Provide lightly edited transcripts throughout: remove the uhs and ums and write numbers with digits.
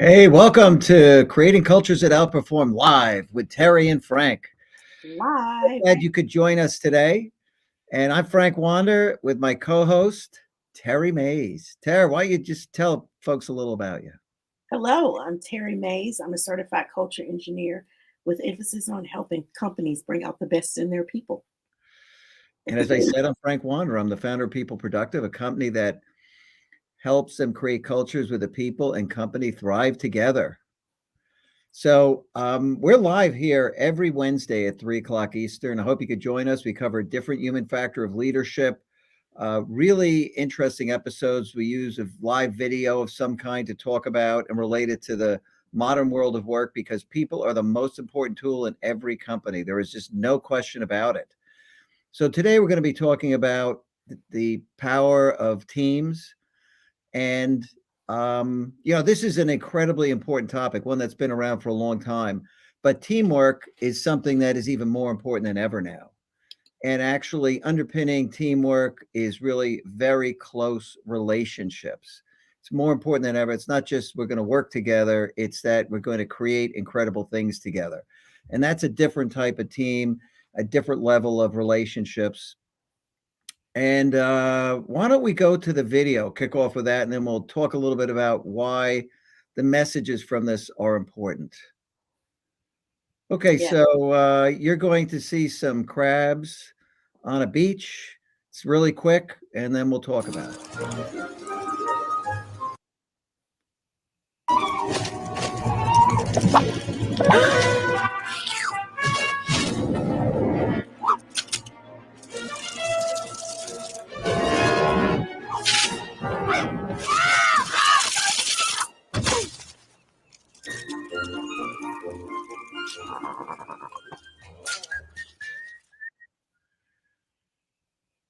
Hey, welcome to Creating Cultures that Outperform Live with Terri and Frank. Live. Glad you could join us today. And I'm Frank Wander with my co-host, Terri Mays. Terri, why don't you just tell folks a little about you? Hello, I'm Terry Mays. I'm a certified culture engineer with emphasis on helping companies bring out the best in their people. And as I said, I'm Frank Wander. I'm the founder of People Productive, a company that helps them create cultures where the people and company thrive together. So we're live here every Wednesday at 3 o'clock Eastern. I hope you could join us. We cover a different human factor of leadership. Really interesting episodes. We use a live video of some kind to talk about and relate it to the modern world of work because people are the most important tool in every company. There is just no question about it. So today we're going to be talking about the power of teams and this is an incredibly important topic, one that's been around for a long time. But teamwork is something that is even more important than ever now. And actually, underpinning teamwork is really very close relationships. It's more important than ever. It's not just we're going to work together, it's that we're going to create incredible things together. And that's a different type of team, a different level of relationships. And why don't we go to the video, kick off with that, and then we'll talk a little bit about why the messages from this are important. Okay, Yeah. so you're going to see some crabs on a beach. It's really quick, and then we'll talk about it.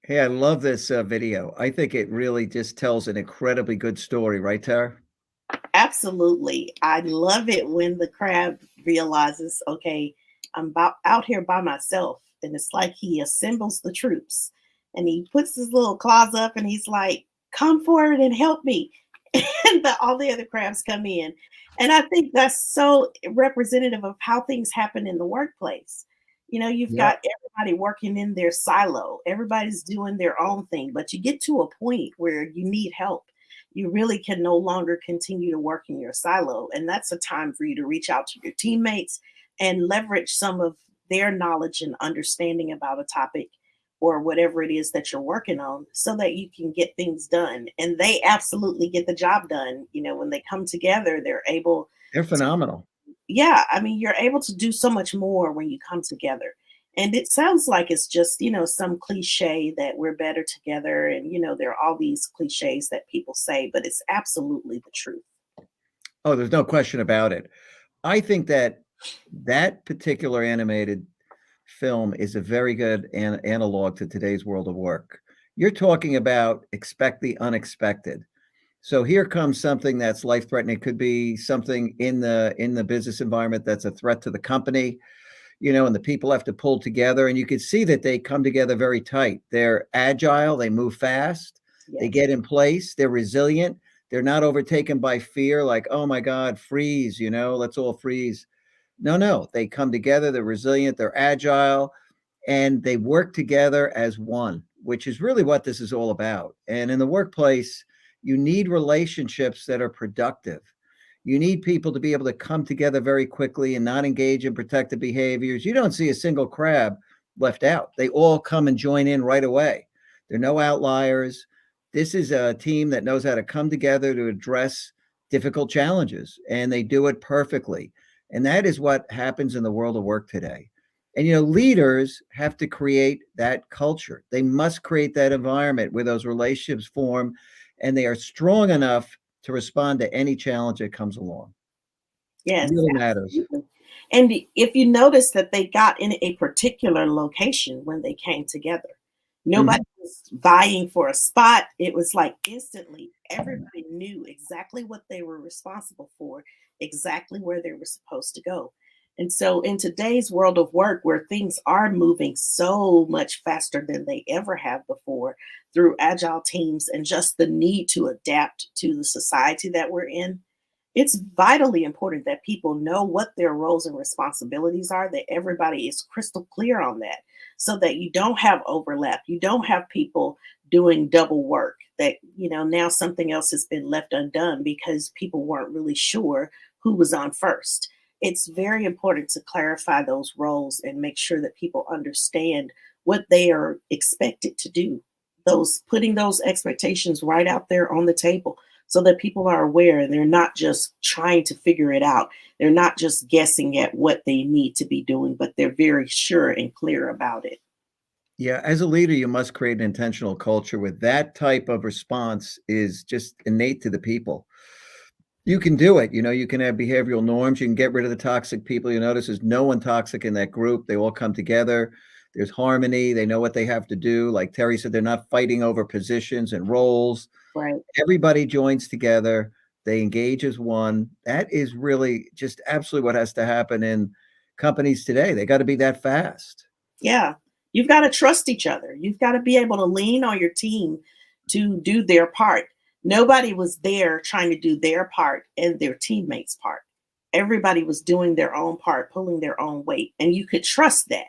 Hey, I love this video. I think it really just tells an incredibly good story, right, Tara? Absolutely. I love it when the crab realizes, okay, I'm out here by myself. And it's like he assembles the troops and he puts his little claws up and he's like, come forward and help me. And all the other crabs come in. And I think that's so representative of how things happen in the workplace. You've Yep. got everybody working in their silo, everybody's doing their own thing, but you get to a point where you need help. You really can no longer continue to work in your silo. And that's a time for you to reach out to your teammates and leverage some of their knowledge and understanding about a topic or whatever it is that you're working on so that you can get things done. And they absolutely get the job done. When they come together, they're able They're to, phenomenal. yeah, I mean, you're able to do so much more when you come together. And it sounds like it's just, some cliche that we're better together. And, there are all these cliches that people say, but it's absolutely the truth. Oh, there's no question about it. I think that that particular animated film is a very good analog to today's world of work. You're talking about expect the unexpected. So here comes something that's life threatening. It could be something in the business environment that's a threat to the company, and the people have to pull together. And you can see that they come together very tight. They're agile, they move fast, they Yes. get in place, they're resilient, they're not overtaken by fear, like, oh my God, freeze, let's all freeze. No, no, they come together, they're resilient, they're agile, and they work together as one, which is really what this is all about. And in the workplace, you need relationships that are productive. You need people to be able to come together very quickly and not engage in protective behaviors. You don't see a single crab left out. They all come and join in right away. There are no outliers. This is a team that knows how to come together to address difficult challenges, and they do it perfectly. And that is what happens in the world of work today. And leaders have to create that culture. They must create that environment where those relationships form and they are strong enough to respond to any challenge that comes along. It Yes, really matters. absolutely. And if you notice that they got in a particular location when they came together, Mhm. nobody was vying for a spot. It was like instantly everybody knew exactly what they were responsible for, exactly where they were supposed to go. And so, in today's world of work, where things are moving so much faster than they ever have before through agile teams and just the need to adapt to the society that we're in, It's vitally important that people know what their roles and responsibilities are, that everybody is crystal clear on that so that you don't have overlap. You don't have people doing double work that, now something else has been left undone because people weren't really sure who was on first. It's very important to clarify those roles and make sure that people understand what they are expected to do. Those putting those expectations right out there on the table so that people are aware and they're not just trying to figure it out. They're not just guessing at what they need to be doing, but they're very sure and clear about it. Yeah, as a leader, you must create an intentional culture where that type of response is just innate to the people. You can do it. You can have behavioral norms. You can get rid of the toxic people. You notice there's no one toxic in that group. They all come together. There's harmony. They know what they have to do. Like Terry said, they're not fighting over positions and roles. Right. Everybody joins together. They engage as one. That is really just absolutely what has to happen in companies today. They got to be that fast. Yeah. You've got to trust each other. You've got to be able to lean on your team to do their part. Nobody was there trying to do their part and their teammates' part. Everybody was doing their own part, pulling their own weight, and you could trust that.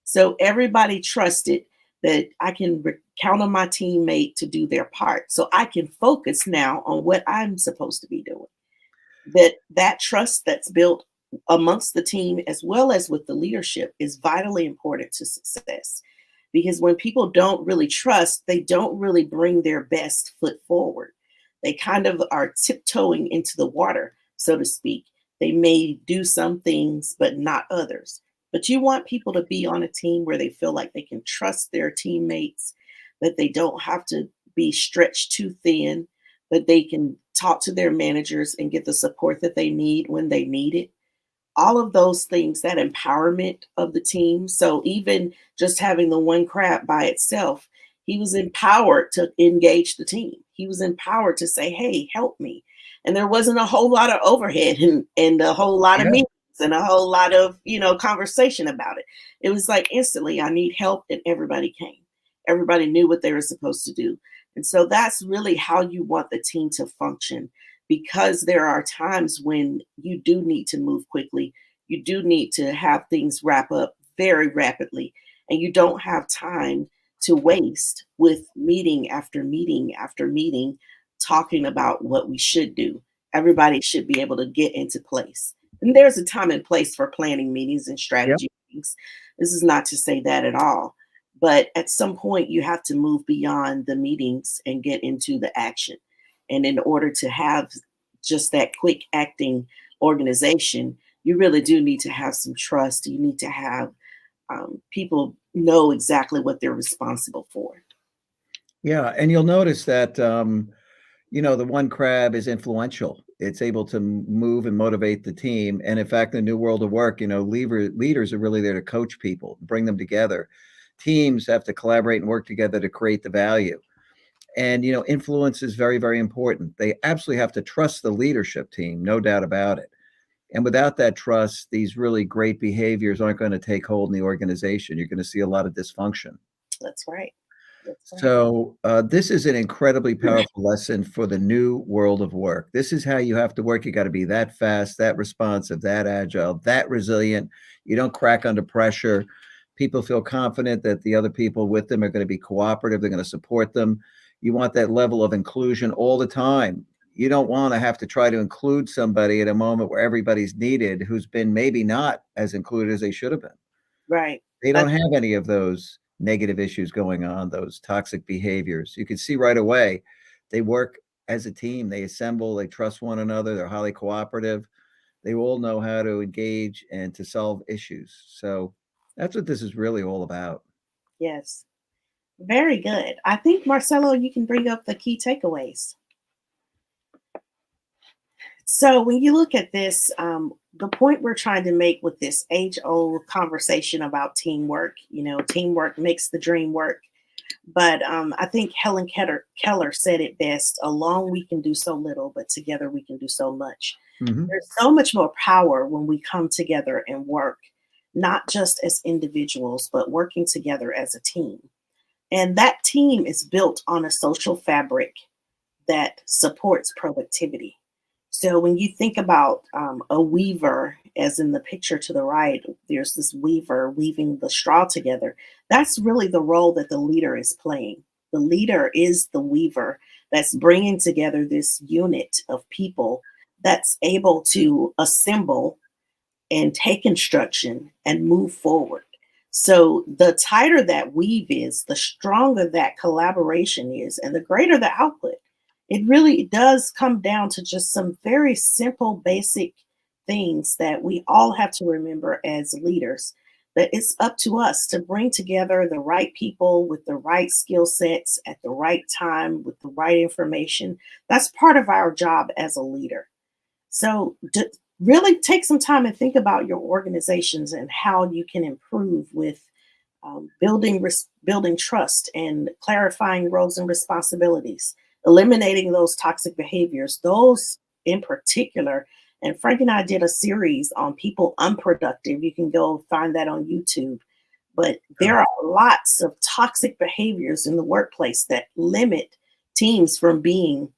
So everybody trusted that I can count on my teammate to do their part. So I can focus now on what I'm supposed to be doing. That trust that's built amongst the team as well as with the leadership is vitally important to success, because when people don't really trust, they don't really bring their best foot forward. They kind of are tiptoeing into the water, so to speak. They may do some things but not others, but you want people to be on a team where they feel like they can trust their teammates, that they don't have to be stretched too thin, but they can talk to their managers and get the support that they need when they need it. All of those things, that empowerment of the team. So even just having the one crab by itself, he was empowered to engage the team. He was empowered to say, hey, help me. And there wasn't a whole lot of overhead and a whole lot of Yeah. meetings and a whole lot of, conversation about it. It was like instantly, I need help, and everybody came. Everybody knew what they were supposed to do. And so that's really how you want the team to function, because there are times when you do need to move quickly. You do need to have things wrap up very rapidly, and you don't have time to waste with meeting after meeting after meeting talking about what we should do. Everybody should be able to get into place. And there's a time and place for planning meetings and Yep. strategy meetings. This is not to say that at all. But at some point, you have to move beyond the meetings and get into the action. And in order to have just that quick acting organization, you really do need to have some trust. You need to have people know exactly what they're responsible for. Yeah, and you'll notice that, the one crab is influential. It's able to move and motivate the team. And in fact, in the new world of work, leaders are really there to coach people, bring them together. Teams have to collaborate and work together to create the value. And, influence is very, very important. They absolutely have to trust the leadership team, no doubt about it. And without that trust, these really great behaviors aren't going to take hold in the organization. You're going to see a lot of dysfunction. That's right. That's right. So, this is an incredibly powerful lesson for the new world of work. This is how you have to work. You got to be that fast, that responsive, that agile, that resilient. You don't crack under pressure. People feel confident that the other people with them are going to be cooperative. They're going to support them. You want that level of inclusion all the time. You don't want to have to try to include somebody at a moment where everybody's needed who's been maybe not as included as they should have been. Right. They don't That's have any of those negative issues going on, those toxic behaviors. You can see right away they work as a team, they assemble, they trust one another, they're highly cooperative. They all know how to engage and to solve issues. So that's what this is really all about. yes. Very good. I think Marcelo, you can bring up the key takeaways. So when you look at this, the point we're trying to make with this age-old conversation about teamwork, teamwork makes the dream work. But I think Helen Keller said it best: alone we can do so little, but together we can do so much. Mhm. There's so much more power when we come together and work, not just as individuals, but working together as a team. And that team is built on a social fabric that supports productivity. So when you think about a weaver, as in the picture to the right, there's this weaver weaving the straw together. That's really the role that the leader is playing. The leader is the weaver that's bringing together this unit of people that's able to assemble and take instruction and move forward. So the tighter that weave is, the stronger that collaboration is, and the greater the output. It really does come down to just some very simple, basic things that we all have to remember as leaders. That it's up to us to bring together the right people with the right skill sets at the right time with the right information. That's part of our job as a leader. So really take some time and think about your organizations and how you can improve with building trust and clarifying roles and responsibilities, eliminating those toxic behaviors. Those in particular. And Frank and I did a series on people unproductive. You can go find that on YouTube. But there are lots of toxic behaviors in the workplace that limit teams from being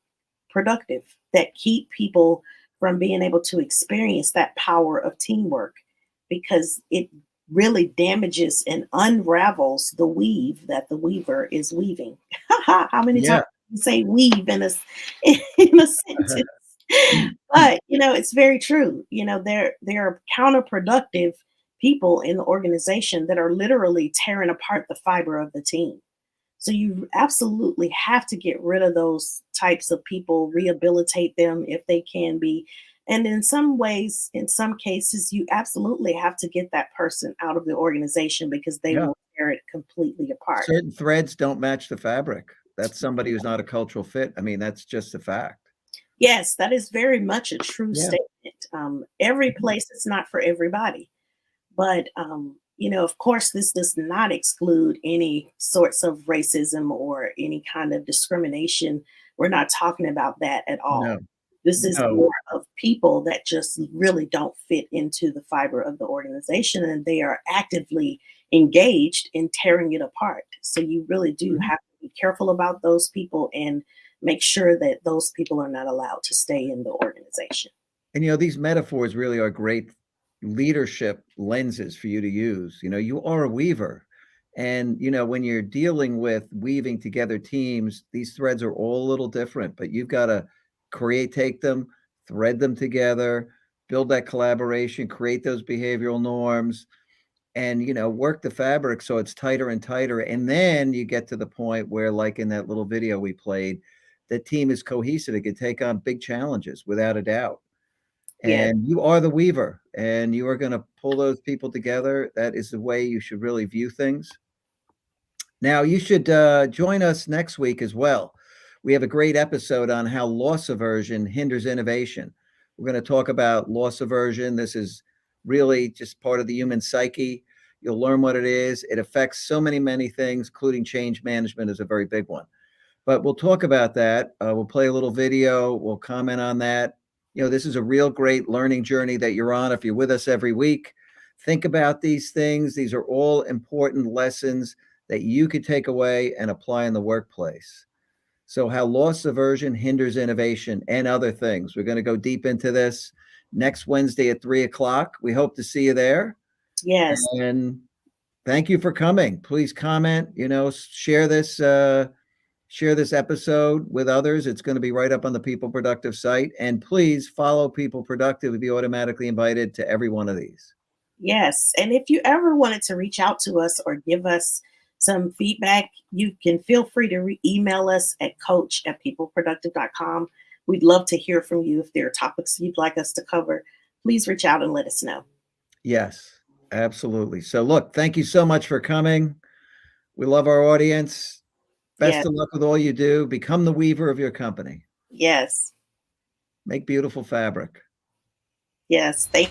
productive, that keep people from being able to experience that power of teamwork because it really damages and unravels the weave that the weaver is weaving. How many times Yeah. do you say weave in a in a sentence? But it's very true. There are counterproductive people in the organization that are literally tearing apart the fiber of the team. So you absolutely have to get rid of those types of people, rehabilitate them if they can be. And in some ways, in some cases, you absolutely have to get that person out of the organization because they Yeah. will tear it completely apart. Certain threads don't match the fabric. That's somebody who's not a cultural fit. I mean, that's just a fact. Yes, that is very much a true Yeah. statement. Every Mhm. place is not for everybody. But, of course, this does not exclude any sorts of racism or any kind of discrimination. We're not talking about that at all. No, This is no. more of people that just really don't fit into the fiber of the organization and they are actively engaged in tearing it apart. So you really do Mhm. have to be careful about those people and make sure that those people are not allowed to stay in the organization. And, these metaphors really are great leadership lenses for you to use. You are a weaver. And, when you're dealing with weaving together teams, these threads are all a little different, but you've got to take them, thread them together, build that collaboration, create those behavioral norms, and, work the fabric so it's tighter and tighter. And then you get to the point where, like in that little video we played, the team is cohesive. It can take on big challenges without a doubt. Yes, And you are the weaver, and you are gonna pull those people together. That is the way you should really view things. Now, you should, join us next week as well. We have a great episode on how loss aversion hinders innovation. We're gonna talk about loss aversion. This is really just part of the human psyche. You'll learn what it is. It affects so many things, including change management is a very big one. But we'll talk about that. We'll play a little video. We'll comment on that. This is a real great learning journey that you're on if you're with us every week. Think about these things. These are all important lessons that you could take away and apply in the workplace. So, how loss aversion hinders innovation and other things. We're going to go deep into this next Wednesday at 3 o'clock. We hope to see you there. yes. And thank you for coming. Please comment, share this episode with others. It's going to be right up on the People Productive site. And please follow People Productive to be automatically invited to every one of these. Yes. And if you ever wanted to reach out to us or give us some feedback, you can feel free to email us at coach@peopleproductive.com. We'd love to hear from you. If there are topics you'd like us to cover, please reach out and let us know. Yes, absolutely. So, look, thank you so much for coming. We love our audience. Best Yes. of luck with all you do. Become the weaver of your company. Yes. Make beautiful fabric. Yes. Thank